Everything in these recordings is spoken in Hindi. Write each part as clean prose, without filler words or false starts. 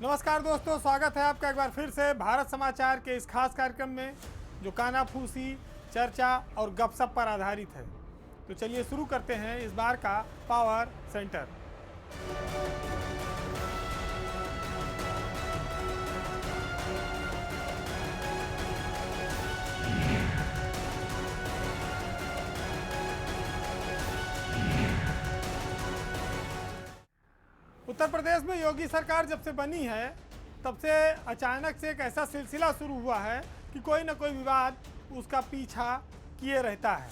नमस्कार दोस्तों, स्वागत है आपका एक बार फिर से भारत समाचार के इस खास कार्यक्रम में जो कानाफूसी, चर्चा और गपशप पर आधारित है। तो चलिए शुरू करते हैं इस बार का पावर सेंटर। उत्तर प्रदेश में योगी सरकार जब से बनी है तब से अचानक से एक ऐसा सिलसिला शुरू हुआ है कि कोई ना कोई विवाद उसका पीछा किए रहता है।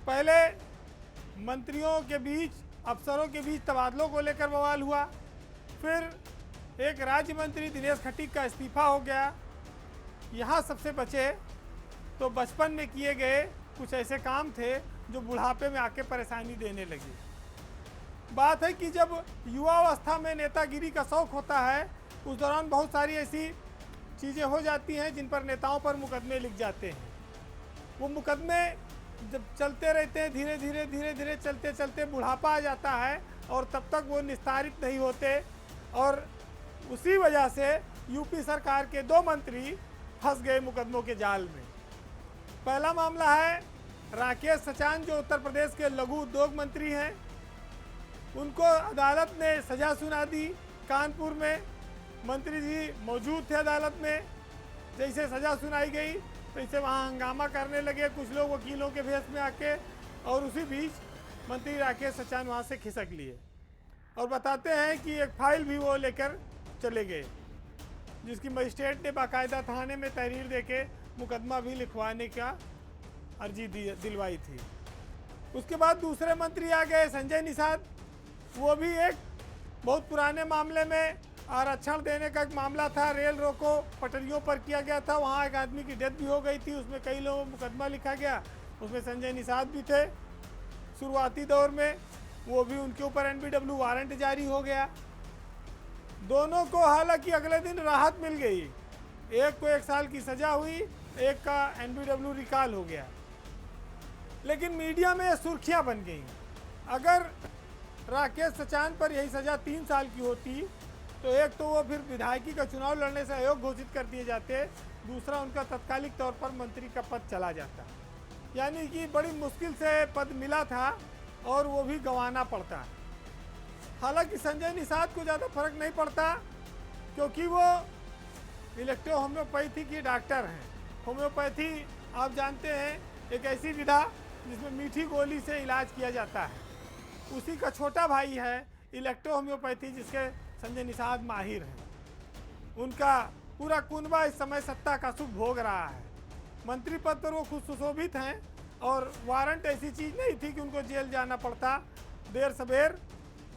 पहले मंत्रियों के बीच, अफसरों के बीच तबादलों को लेकर बवाल हुआ, फिर एक राज्य मंत्री दिनेश खटीक का इस्तीफा हो गया। यहाँ सबसे बचे तो बचपन में किए गए कुछ ऐसे काम थे जो बुढ़ापे में आके परेशानी देने लगे। बात है कि जब युवावस्था में नेतागिरी का शौक होता है उस दौरान बहुत सारी ऐसी चीज़ें हो जाती हैं जिन पर नेताओं पर मुकदमे लिख जाते हैं। वो मुकदमे जब चलते रहते हैं धीरे धीरे चलते चलते बुढ़ापा आ जाता है और तब तक वो निस्तारित नहीं होते, और उसी वजह से यूपी सरकार के 2 मंत्री फंस गए मुकदमों के जाल में। पहला मामला है राकेश सचान, जो उत्तर प्रदेश के लघु उद्योग मंत्री हैं। उनको अदालत ने सज़ा सुना दी। कानपुर में मंत्री जी मौजूद थे अदालत में। जैसे सज़ा सुनाई गई तैसे वहाँ हंगामा करने लगे कुछ लोग वकीलों के भेष में आके, और उसी बीच मंत्री राकेश सचान वहाँ से खिसक लिए और बताते हैं कि एक फाइल भी वो लेकर चले गए, जिसकी मजिस्ट्रेट ने बाकायदा थाने में तहरीर देके मुकदमा भी लिखवाने का अर्जी दिलवाई थी। उसके बाद दूसरे मंत्री आ गए संजय निषाद। वो भी एक बहुत पुराने मामले में आरक्षण देने का एक मामला था, रेल रोको पटरियों पर किया गया था, वहाँ एक आदमी की डेथ भी हो गई थी, उसमें कई लोगों को मुकदमा लिखा गया, उसमें संजय निषाद भी थे शुरुआती दौर में। वो भी उनके ऊपर एनबीडब्ल्यू वारंट जारी हो गया। दोनों को हालांकि अगले दिन राहत मिल गई। एक को 1 साल की सज़ा हुई, एक का एनबीडब्ल्यू रिकॉल हो गया। लेकिन मीडिया में सुर्खियाँ बन गई। अगर राकेश सचान पर यही सज़ा 3 साल की होती तो एक तो वो फिर विधायकी का चुनाव लड़ने से अयोग्य घोषित कर दिए जाते, दूसरा उनका तत्कालिक तौर पर मंत्री का पद चला जाता। यानी कि बड़ी मुश्किल से पद मिला था और वो भी गंवाना पड़ता। हालांकि संजय निषाद को ज़्यादा फर्क नहीं पड़ता क्योंकि वो इलेक्ट्रो होम्योपैथी के डॉक्टर हैं। होम्योपैथी आप जानते हैं एक ऐसी विधा जिसमें मीठी गोली से इलाज किया जाता है। उसी का छोटा भाई है इलेक्ट्रो होम्योपैथी, जिसके संजय निषाद माहिर हैं। उनका पूरा कुनबा इस समय सत्ता का सुख भोग रहा है। मंत्री पद पर वो खुद सुशोभित हैं और वारंट ऐसी चीज़ नहीं थी कि उनको जेल जाना पड़ता, देर सवेर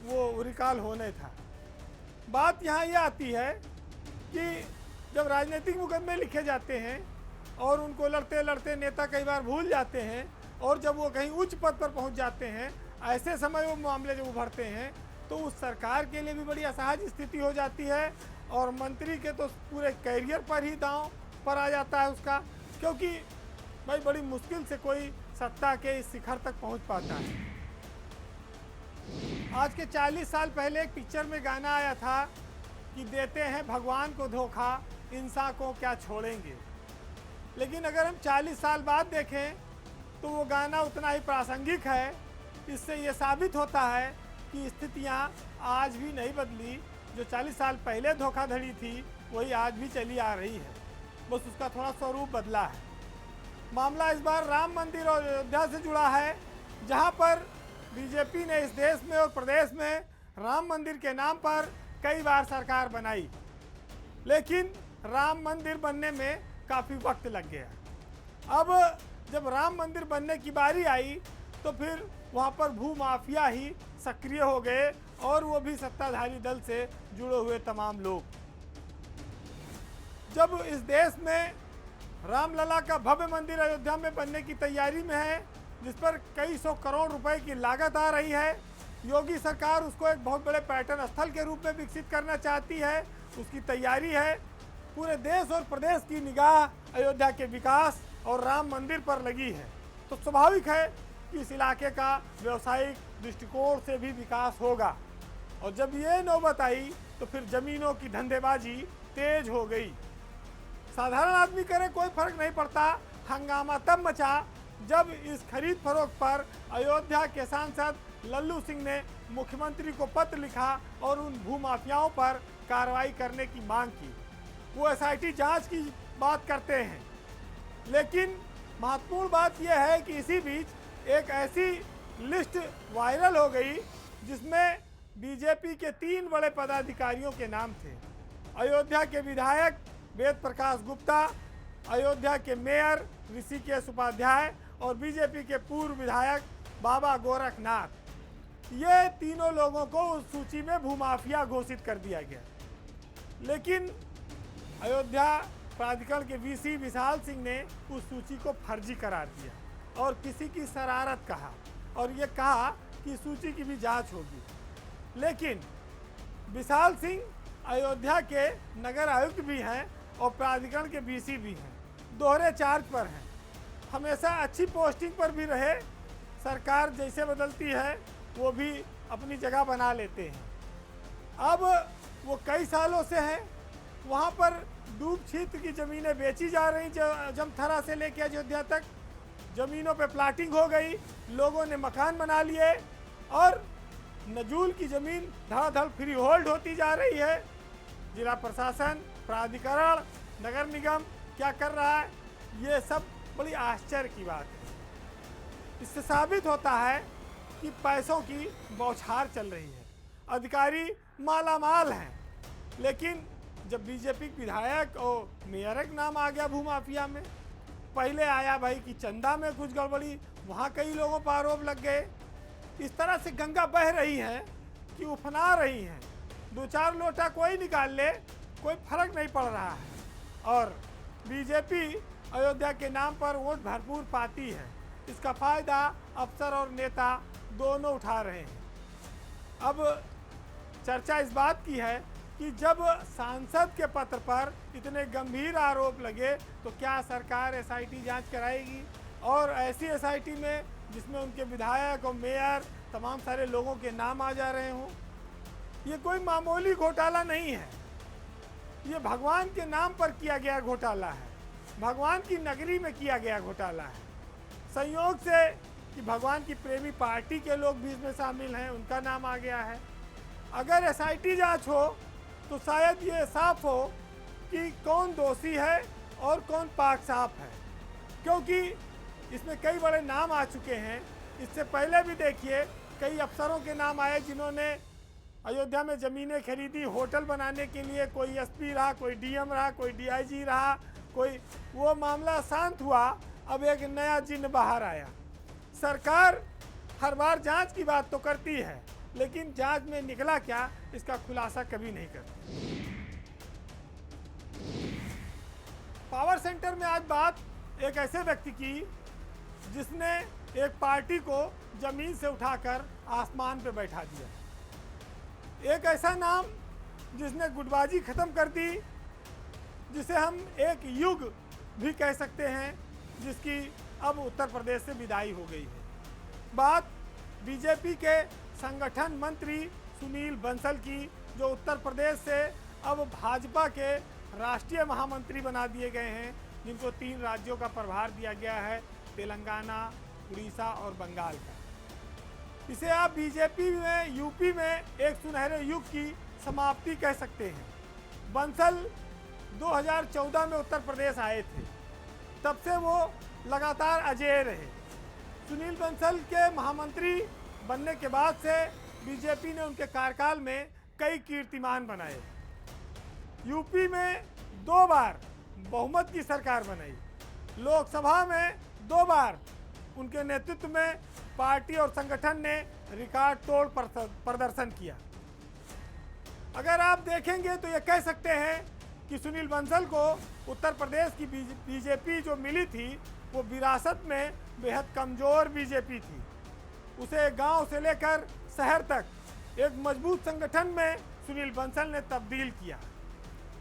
वो रिकॉल होने था। बात यहाँ ये आती है कि जब राजनीतिक मुकदमे लिखे जाते हैं और उनको लड़ते लड़ते नेता कई बार भूल जाते हैं, और जब वो कहीं उच्च पद पर पहुँच जाते हैं, ऐसे समय वो मामले जब उभरते हैं तो उस सरकार के लिए भी बड़ी असहज स्थिति हो जाती है, और मंत्री के तो पूरे कैरियर पर ही दांव पर आ जाता है उसका, क्योंकि भाई बड़ी मुश्किल से कोई सत्ता के इस शिखर तक पहुंच पाता है। आज के 40 साल पहले एक पिक्चर में गाना आया था कि देते हैं भगवान को धोखा, इंसान को क्या छोड़ेंगे। लेकिन अगर हम 40 साल बाद देखें तो वो गाना उतना ही प्रासंगिक है। इससे ये साबित होता है कि स्थितियाँ आज भी नहीं बदली। जो 40 साल पहले धोखाधड़ी थी वही आज भी चली आ रही है, बस उसका थोड़ा स्वरूप बदला है। मामला इस बार राम मंदिर और अयोध्या से जुड़ा है, जहां पर बीजेपी ने इस देश में और प्रदेश में राम मंदिर के नाम पर कई बार सरकार बनाई, लेकिन राम मंदिर बनने में काफ़ी वक्त लग गया। अब जब राम मंदिर बनने की बारी आई तो फिर वहाँ पर भू माफिया ही सक्रिय हो गए, और वो भी सत्ताधारी दल से जुड़े हुए तमाम लोग। जब इस देश में रामलला का भव्य मंदिर अयोध्या में बनने की तैयारी में है, जिस पर कई 100 करोड़ रुपए की लागत आ रही है, योगी सरकार उसको एक बहुत बड़े पर्यटन स्थल के रूप में विकसित करना चाहती है, उसकी तैयारी है। पूरे देश और प्रदेश की निगाह अयोध्या के विकास और राम मंदिर पर लगी है, तो स्वाभाविक है कि इस इलाके का व्यवसायिक दृष्टिकोण से भी विकास होगा। और जब ये नौबत आई तो फिर ज़मीनों की धंधेबाजी तेज हो गई। साधारण आदमी करे कोई फर्क नहीं पड़ता, हंगामा तब मचा जब इस खरीद फरोख्त पर अयोध्या के सांसद लल्लू सिंह ने मुख्यमंत्री को पत्र लिखा और उन भूमाफियाओं पर कार्रवाई करने की मांग की। वो एसआईटी जांच की बात करते हैं, लेकिन महत्वपूर्ण बात यह है कि इसी बीच एक ऐसी लिस्ट वायरल हो गई जिसमें बीजेपी के 3 बड़े पदाधिकारियों के नाम थे। अयोध्या के विधायक वेद प्रकाश गुप्ता, अयोध्या के मेयर ऋषिकेश उपाध्याय और बीजेपी के पूर्व विधायक बाबा गोरखनाथ। ये तीनों लोगों को उस सूची में भूमाफिया घोषित कर दिया गया। लेकिन अयोध्या प्राधिकरण के वीसी विशाल सिंह ने उस सूची को फर्जी करार दिया और किसी की शरारत कहा और ये कहा कि सूची की भी जांच होगी। लेकिन विशाल सिंह अयोध्या के नगर आयुक्त भी हैं और प्राधिकरण के वीसी भी हैं, दोहरे चार्ज पर हैं, हमेशा अच्छी पोस्टिंग पर भी रहे। सरकार जैसे बदलती है वो भी अपनी जगह बना लेते हैं। अब वो कई सालों से हैं वहाँ पर। डूब क्षेत्र की ज़मीनें बेची जा रही, जमथरा से लेकर अयोध्या तक ज़मीनों पे प्लाटिंग हो गई, लोगों ने मकान बना लिए और नजूल की ज़मीन धड़ाधड़ फ्री होल्ड होती जा रही है। जिला प्रशासन, प्राधिकरण, नगर निगम क्या कर रहा है, ये सब बड़ी आश्चर्य की बात है। इससे साबित होता है कि पैसों की बौछार चल रही है, अधिकारी मालामाल हैं। लेकिन जब बीजेपी विधायक और मेयर का नाम आ गया भूमाफिया में, पहले आया भाई कि चंदा में कुछ गड़बड़ी, वहाँ कई लोगों पर आरोप लग गए। इस तरह से गंगा बह रही है कि उफना रही हैं। 2-4 लोटा कोई निकाल ले, कोई फर्क नहीं पड़ रहा है। और बीजेपी अयोध्या के नाम पर वोट भरपूर पाती है, इसका फायदा अफसर और नेता दोनों उठा रहे हैं। अब चर्चा इस बात की है कि जब सांसद के पत्र पर इतने गंभीर आरोप लगे तो क्या सरकार एसआईटी जांच कराएगी, और ऐसी एसआईटी में जिसमें उनके विधायक और मेयर तमाम सारे लोगों के नाम आ जा रहे हों। ये कोई मामूली घोटाला नहीं है, ये भगवान के नाम पर किया गया घोटाला है, भगवान की नगरी में किया गया घोटाला है। संयोग से कि भगवान की प्रेमी पार्टी के लोग भी इसमें शामिल हैं, उनका नाम आ गया है। अगर एसआईटी जांच हो तो शायद ये साफ हो कि कौन दोषी है और कौन पाक साफ है, क्योंकि इसमें कई बड़े नाम आ चुके हैं। इससे पहले भी देखिए कई अफसरों के नाम आए जिन्होंने अयोध्या में ज़मीनें खरीदी होटल बनाने के लिए। कोई एसपी रहा, कोई डीएम रहा, कोई डीआईजी रहा, कोई, वो मामला शांत हुआ। अब एक नया जिन्न बाहर आया। सरकार हर बार जांच की बात तो करती है, लेकिन जांच में निकला क्या इसका खुलासा कभी नहीं करती। पावर सेंटर में आज बात एक ऐसे व्यक्ति की जिसने एक पार्टी को जमीन से उठाकर आसमान पे बैठा दिया। एक ऐसा नाम जिसने गुटबाजी खत्म कर दी, जिसे हम एक युग भी कह सकते हैं, जिसकी अब उत्तर प्रदेश से विदाई हो गई है। बात बीजेपी के संगठन मंत्री सुनील बंसल की, जो उत्तर प्रदेश से अब भाजपा के राष्ट्रीय महामंत्री बना दिए गए हैं, जिनको 3 राज्यों का प्रभार दिया गया है, तेलंगाना, उड़ीसा और बंगाल का। इसे आप बीजेपी में, यूपी में एक सुनहरे युग की समाप्ति कह सकते हैं। बंसल 2014 में उत्तर प्रदेश आए थे, तब से वो लगातार अजेय रहे। सुनील बंसल के महामंत्री बनने के बाद से बीजेपी ने उनके कार्यकाल में कई कीर्तिमान बनाए। यूपी में 2 बार बहुमत की सरकार बनाई, लोकसभा में 2 बार उनके नेतृत्व में पार्टी और संगठन ने रिकॉर्ड तोड़ प्रदर्शन किया। अगर आप देखेंगे तो ये कह सकते हैं कि सुनील बंसल को उत्तर प्रदेश की बीजेपी जो मिली थी वो विरासत में बेहद कमज़ोर बीजेपी थी। उसे गांव से लेकर शहर तक एक मजबूत संगठन में सुनील बंसल ने तब्दील किया,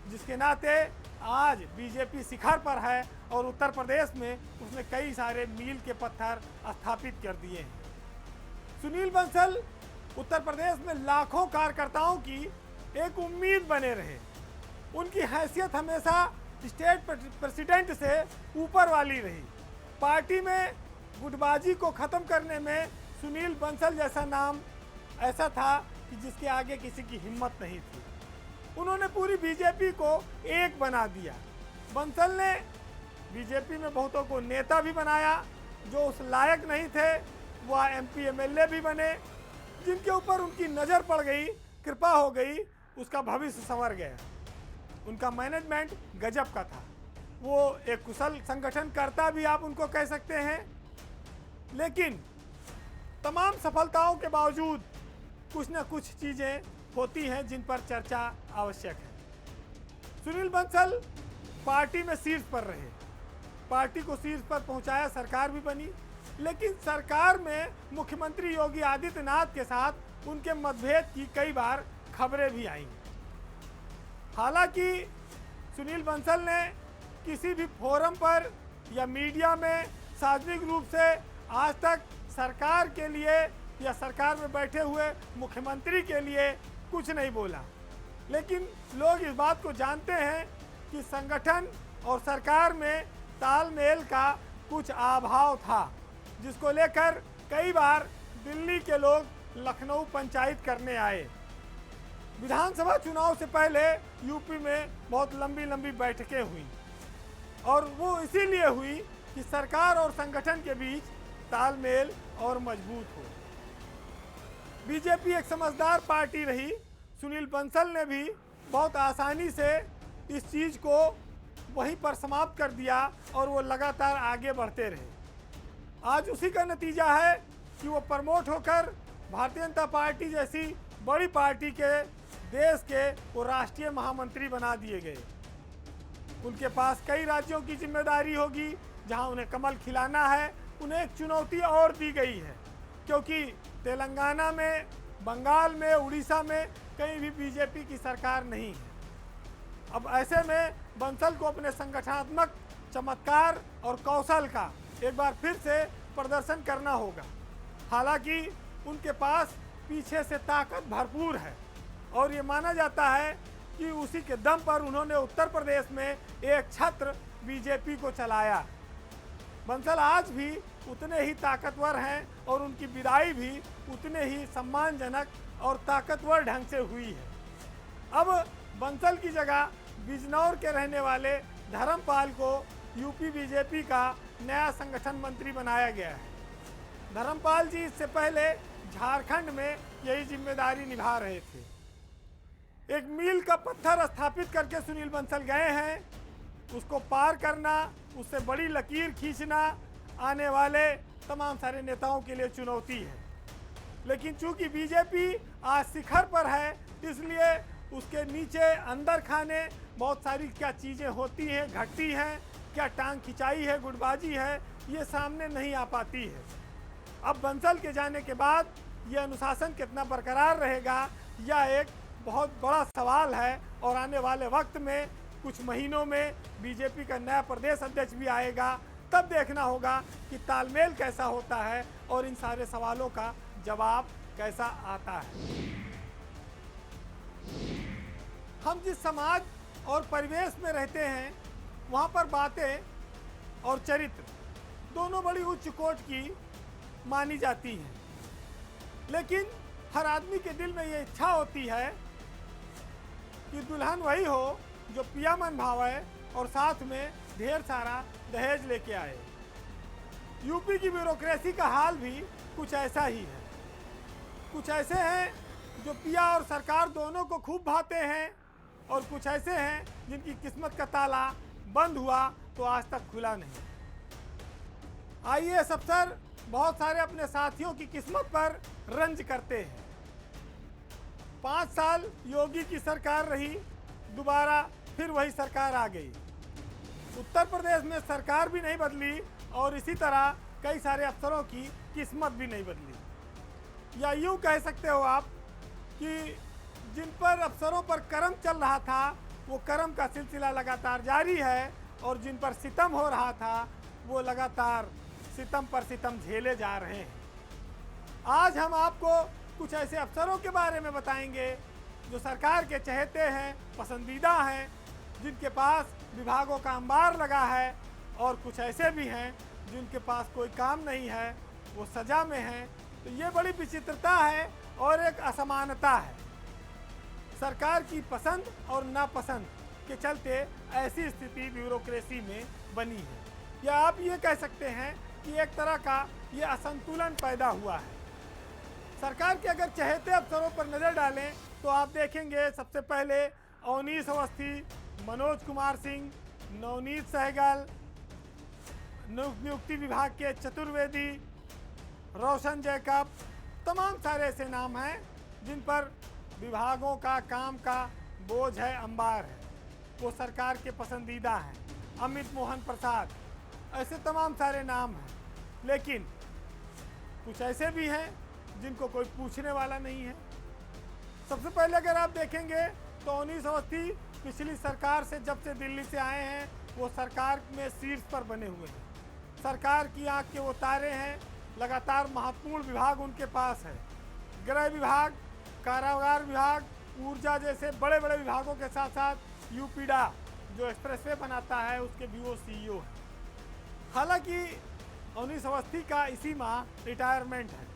जिसके नाते आज बीजेपी शिखर पर है और उत्तर प्रदेश में उसने कई सारे मील के पत्थर स्थापित कर दिए हैं। सुनील बंसल उत्तर प्रदेश में लाखों कार्यकर्ताओं की एक उम्मीद बने रहे। उनकी हैसियत हमेशा स्टेट प्रेसिडेंट से ऊपर वाली रही। पार्टी में गुटबाजी को ख़त्म करने में सुनील बंसल जैसा नाम ऐसा था कि जिसके आगे किसी की हिम्मत नहीं थी। उन्होंने पूरी बीजेपी को एक बना दिया। बंसल ने बीजेपी में बहुतों को नेता भी बनाया, जो उस लायक नहीं थे वह एमपी एमएलए भी बने। जिनके ऊपर उनकी नज़र पड़ गई, कृपा हो गई, उसका भविष्य संवर गया। उनका मैनेजमेंट गजब का था। वो एक कुशल संगठनकर्ता भी आप उनको कह सकते हैं। लेकिन तमाम सफलताओं के बावजूद कुछ न कुछ चीज़ें होती हैं जिन पर चर्चा आवश्यक है। सुनील बंसल पार्टी में शीर्ष पर रहे, पार्टी को शीर्ष पर पहुंचाया, सरकार भी बनी। लेकिन सरकार में मुख्यमंत्री योगी आदित्यनाथ के साथ उनके मतभेद की कई बार खबरें भी आई। हालांकि सुनील बंसल ने किसी भी फोरम पर या मीडिया में सार्वजनिक रूप से आज तक सरकार के लिए या सरकार में बैठे हुए मुख्यमंत्री के लिए कुछ नहीं बोला। लेकिन लोग इस बात को जानते हैं कि संगठन और सरकार में तालमेल का कुछ अभाव था, जिसको लेकर कई बार दिल्ली के लोग लखनऊ पंचायत करने आए। विधानसभा चुनाव से पहले यूपी में बहुत लंबी लंबी बैठकें हुई और वो इसीलिए हुई कि सरकार और संगठन के बीच तालमेल और मजबूत हो। बीजेपी एक समझदार पार्टी रही। सुनील बंसल ने भी बहुत आसानी से इस चीज़ को वहीं पर समाप्त कर दिया और वो लगातार आगे बढ़ते रहे। आज उसी का नतीजा है कि वो प्रमोट होकर भारतीय जनता पार्टी जैसी बड़ी पार्टी के देश के वो राष्ट्रीय महामंत्री बना दिए गए। उनके पास कई राज्यों की जिम्मेदारी होगी जहां उन्हें कमल खिलाना है। उन्हें एक चुनौती और दी गई है, क्योंकि तेलंगाना में, बंगाल में, उड़ीसा में कहीं भी बीजेपी की सरकार नहीं है। अब ऐसे में बंसल को अपने संगठनात्मक चमत्कार और कौशल का एक बार फिर से प्रदर्शन करना होगा। हालांकि उनके पास पीछे से ताकत भरपूर है और ये माना जाता है कि उसी के दम पर उन्होंने उत्तर प्रदेश में एक छत्र बीजेपी को चलाया। बंसल आज भी उतने ही ताकतवर हैं और उनकी विदाई भी उतने ही सम्मानजनक और ताकतवर ढंग से हुई है। अब बंसल की जगह बिजनौर के रहने वाले धर्मपाल को यूपी बीजेपी का नया संगठन मंत्री बनाया गया है। धर्मपाल जी इससे पहले झारखंड में यही जिम्मेदारी निभा रहे थे। एक मील का पत्थर स्थापित करके सुनील बंसल गए हैं। उसको पार करना, उससे बड़ी लकीर खींचना आने वाले तमाम सारे नेताओं के लिए चुनौती है। लेकिन चूंकि बीजेपी आज शिखर पर है, इसलिए उसके नीचे अंदर खाने बहुत सारी क्या चीज़ें होती हैं, घटती हैं, क्या टांग खिंचाई है, गुटबाजी है, ये सामने नहीं आ पाती है। अब बंसल के जाने के बाद ये अनुशासन कितना बरकरार रहेगा, यह एक बहुत बड़ा सवाल है। और आने वाले वक्त में कुछ महीनों में बीजेपी का नया प्रदेश अध्यक्ष भी आएगा, तब देखना होगा कि तालमेल कैसा होता है और इन सारे सवालों का जवाब कैसा आता है। हम जिस समाज और परिवेश में रहते हैं, वहाँ पर बातें और चरित्र दोनों बड़ी उच्च कोटि की मानी जाती हैं। लेकिन हर आदमी के दिल में ये इच्छा होती है कि दुल्हन वही हो जो पिया मन भावे और साथ में ढेर सारा दहेज लेके आए। यूपी की ब्यूरोक्रेसी का हाल भी कुछ ऐसा ही है। कुछ ऐसे हैं जो पिया और सरकार दोनों को खूब भाते हैं और कुछ ऐसे हैं जिनकी किस्मत का ताला बंद हुआ तो आज तक खुला नहीं। आईएएस अफसर बहुत सारे अपने साथियों की किस्मत पर रंज करते हैं। 5 साल योगी की सरकार रही, दोबारा फिर वही सरकार आ गई। उत्तर प्रदेश में सरकार भी नहीं बदली और इसी तरह कई सारे अफसरों की किस्मत भी नहीं बदली। या यूँ कह सकते हो आप कि जिन पर अफसरों पर करम चल रहा था, वो करम का सिलसिला लगातार जारी है और जिन पर सितम हो रहा था, वो लगातार सितम पर सितम झेले जा रहे हैं। आज हम आपको कुछ ऐसे अफसरों के बारे में बताएंगे जो सरकार के चहेते हैं, पसंदीदा हैं, जिनके पास विभागों का अंबार लगा है, और कुछ ऐसे भी हैं जिनके पास कोई काम नहीं है, वो सजा में हैं। तो ये बड़ी विचित्रता है और एक असमानता है। सरकार की पसंद और नापसंद के चलते ऐसी स्थिति ब्यूरोक्रेसी में बनी है, या आप ये कह सकते हैं कि एक तरह का ये असंतुलन पैदा हुआ है। सरकार के अगर चहेते अफसरों पर नज़र डालें तो आप देखेंगे सबसे पहले अवनीश अवस्थी, मनोज कुमार सिंह, नवनीत सहगल, नियुक्ति विभाग के चतुर्वेदी, रोशन जैकब, तमाम सारे ऐसे नाम हैं जिन पर विभागों का काम का बोझ है, अंबार है, वो सरकार के पसंदीदा हैं। अमित मोहन प्रसाद, ऐसे तमाम सारे नाम हैं। लेकिन कुछ ऐसे भी हैं जिनको कोई पूछने वाला नहीं है। सबसे पहले अगर आप देखेंगे तो अवनीश अवस्थी पिछली सरकार से जब से दिल्ली से आए हैं वो सरकार में शीर्ष पर बने हुए हैं। सरकार की आंख के वो तारे हैं, लगातार महत्वपूर्ण विभाग उनके पास है। गृह विभाग, कारागार विभाग, ऊर्जा जैसे बड़े बड़े विभागों के साथ साथ यूपीडा जो एक्सप्रेसवे बनाता है उसके भी वो सीईओ है। हालांकि अवनीश अवस्थी का इसी माह रिटायरमेंट है,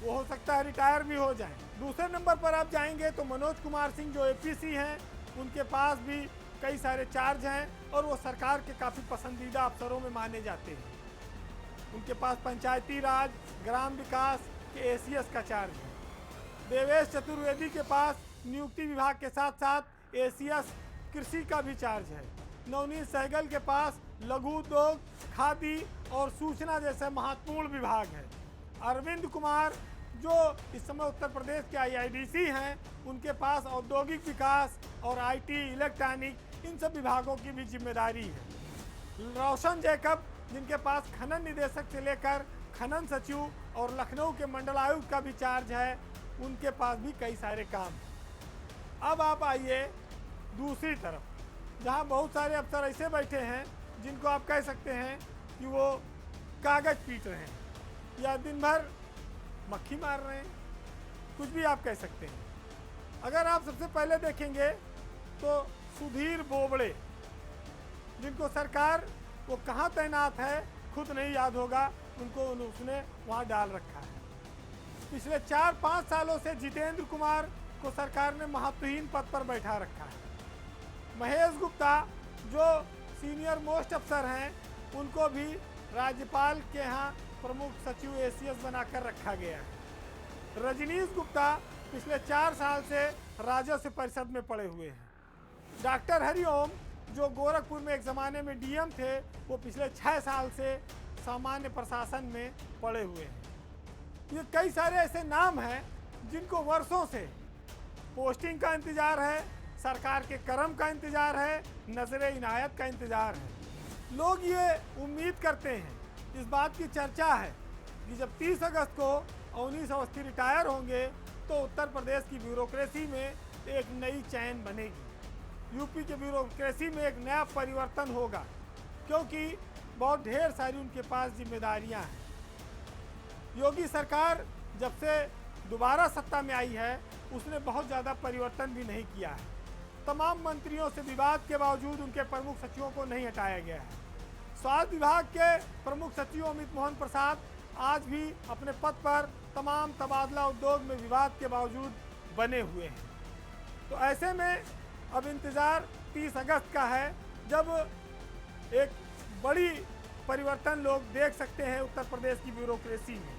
वो हो सकता है रिटायर भी हो जाए। दूसरे नंबर पर आप जाएंगे तो मनोज कुमार सिंह जो एपीसी हैं, उनके पास भी कई सारे चार्ज हैं और वो सरकार के काफ़ी पसंदीदा अफसरों में माने जाते हैं। उनके पास पंचायती राज, ग्राम विकास के एसीएस का चार्ज है। देवेश चतुर्वेदी के पास नियुक्ति विभाग के साथ साथ एसीएस कृषि का भी चार्ज है। नवनीत सहगल के पास लघु उद्योग, खादी और सूचना जैसे महत्वपूर्ण विभाग है। अरविंद कुमार जो इस समय उत्तर प्रदेश के आईआईडीसी हैं, उनके पास औद्योगिक विकास और आईटी, इलेक्ट्रॉनिक, इन सब विभागों की भी जिम्मेदारी है। रोशन जैकब जिनके पास खनन निदेशक से लेकर खनन सचिव और लखनऊ के मंडलायुक्त का भी चार्ज है, उनके पास भी कई सारे काम हैं। अब आप आइए दूसरी तरफ, जहां बहुत सारे अफसर ऐसे बैठे हैं जिनको आप कह सकते हैं कि वो कागज पीट रहे हैं या दिन भर मक्खी मार रहे हैं, कुछ भी आप कह सकते हैं। अगर आप सबसे पहले देखेंगे तो सुधीर बोबड़े, जिनको सरकार वो कहाँ तैनात है खुद नहीं याद होगा, उनको उसने वहाँ डाल रखा है। पिछले 4-5 सालों से जितेंद्र कुमार को सरकार ने महत्वहीन पद पर बैठा रखा है। महेश गुप्ता जो सीनियर मोस्ट अफसर हैं, उनको भी राज्यपाल के यहाँ प्रमुख सचिव एसीएस बनाकर रखा गया है। रजनीश गुप्ता पिछले 4 साल से राजस्व परिषद में पड़े हुए हैं। डॉक्टर हरिओम जो गोरखपुर में एक ज़माने में डीएम थे, वो पिछले 6 साल से सामान्य प्रशासन में पड़े हुए हैं। ये कई सारे ऐसे नाम हैं जिनको वर्षों से पोस्टिंग का इंतज़ार है, सरकार के कर्म का इंतज़ार है, नजर इनायत का इंतज़ार है। लोग ये उम्मीद करते हैं, इस बात की चर्चा है कि जब 30 अगस्त को अवनीश अवस्थी रिटायर होंगे तो उत्तर प्रदेश की ब्यूरोक्रेसी में एक नई चैन बनेगी। यूपी के ब्यूरोक्रेसी में एक नया परिवर्तन होगा, क्योंकि बहुत ढेर सारी उनके पास जिम्मेदारियां हैं। योगी सरकार जब से दोबारा सत्ता में आई है, उसने बहुत ज़्यादा परिवर्तन भी नहीं किया है। तमाम मंत्रियों से विवाद के बावजूद उनके प्रमुख सचिवों को नहीं हटाया गया है। स्वास्थ्य विभाग के प्रमुख सचिव अमित मोहन प्रसाद आज भी अपने पद पर तमाम तबादला उद्योग में विवाद के बावजूद बने हुए हैं। तो ऐसे में अब इंतज़ार 30 अगस्त का है, जब एक बड़ी परिवर्तन लोग देख सकते हैं उत्तर प्रदेश की ब्यूरोक्रेसी में।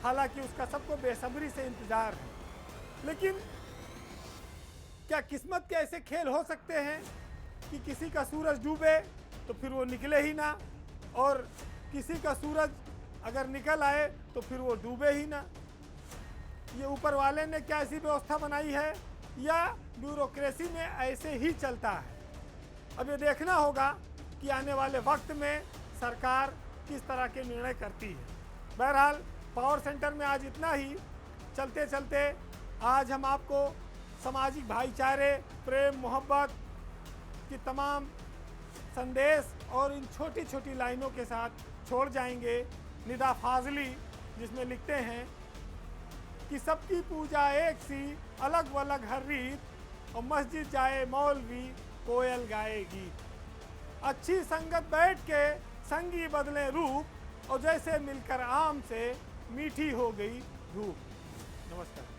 हालांकि उसका सबको बेसब्री से इंतज़ार है, लेकिन क्या किस्मत के ऐसे खेल हो सकते हैं कि किसी का सूरज डूबे तो फिर वो निकले ही ना, और किसी का सूरज अगर निकल आए तो फिर वो डूबे ही ना? ये ऊपर वाले ने क्या ऐसी व्यवस्था बनाई है या ब्यूरोक्रेसी में ऐसे ही चलता है? अब ये देखना होगा कि आने वाले वक्त में सरकार किस तरह के निर्णय करती है। बहरहाल पावर सेंटर में आज इतना ही। चलते चलते आज हम आपको सामाजिक भाईचारे, प्रेम, मोहब्बत की तमाम संदेश और इन छोटी छोटी लाइनों के साथ छोड़ जाएंगे। निदा फाजली जिसमें लिखते हैं कि सबकी पूजा एक सी, अलग वलग हर रीत, और मस्जिद जाए मौलवी, कोयल गाए गीत। अच्छी संगत बैठ के संगी बदले रूप, और जैसे मिलकर आम से मीठी हो गई धूप। नमस्कार।